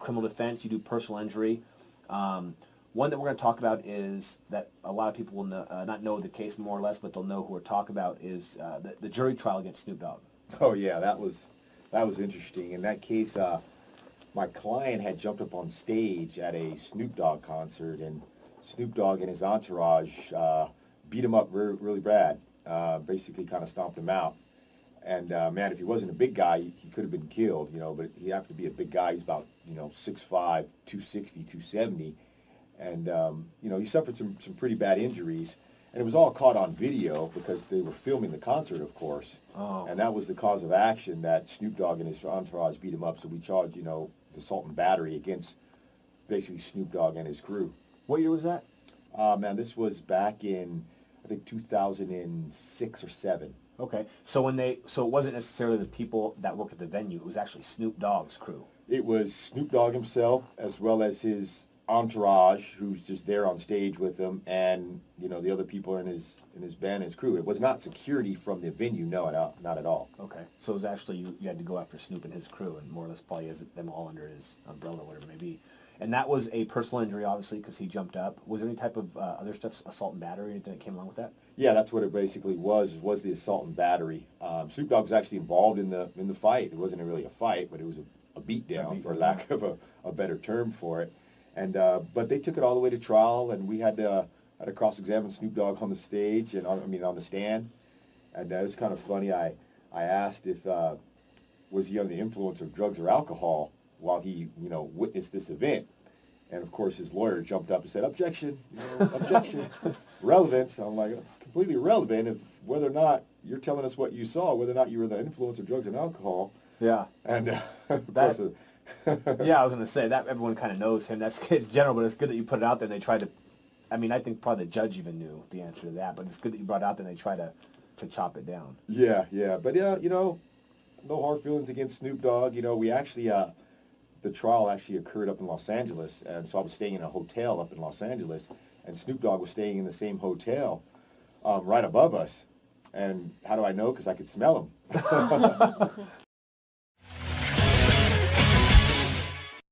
criminal defense, you do personal injury. One that we're going to talk about is that a lot of people will not know the case more or less, but they'll know who we're talking about is the jury trial against Snoop Dogg. Oh yeah, that was interesting. In that case, my client had jumped up on stage at a Snoop Dogg concert, and Snoop Dogg and his entourage beat him up really bad. Basically, kind of stomped him out. And man, if he wasn't a big guy, he could have been killed. But he happened to be a big guy. He's about 6'5", 260, 270. And, he suffered some pretty bad injuries. And it was all caught on video because they were filming the concert, of course. Oh. And that was the cause of action that Snoop Dogg and his entourage beat him up. So we charged, assault and battery against basically Snoop Dogg and his crew. What year was that? Man, this was back in, I think, 2006 or 7. Okay. So it wasn't necessarily the people that worked at the venue. It was actually Snoop Dogg's crew. It was Snoop Dogg himself, as well as his entourage, who's just there on stage with him, and the other people in his band and his crew. It was not security from the venue, no, not at all. Okay, so it was actually you had to go after Snoop and his crew, and more or less probably has them all under his umbrella, or whatever it may be. And that was a personal injury, obviously, because he jumped up. Was there any type of other stuff, assault and battery, anything that came along with that? Yeah, that's what it basically was the assault and battery. Snoop Dogg was actually involved in the fight. It wasn't really a fight, but it was a beatdown, for lack of a better term for it. And but they took it all the way to trial, and we had to cross-examine Snoop Dogg on the stage and on the stand. And it was kind of funny. I asked if was he under the influence of drugs or alcohol while he witnessed this event, and of course his lawyer jumped up and said, "Objection, objection, relevant." I'm like, it's completely irrelevant if whether or not you're telling us what you saw, whether or not you were under the influence of drugs and alcohol. Yeah. And of course. Yeah, I was going to say that everyone kind of knows him. It's general, but it's good that you put it out there and they try to. I mean, I think probably the judge even knew the answer to that, but it's good that you brought it out there and they try to chop it down. Yeah, but no hard feelings against Snoop Dogg. We actually the trial actually occurred up in Los Angeles, and so I was staying in a hotel up in Los Angeles, and Snoop Dogg was staying in the same hotel right above us. And how do I know? Because I could smell him.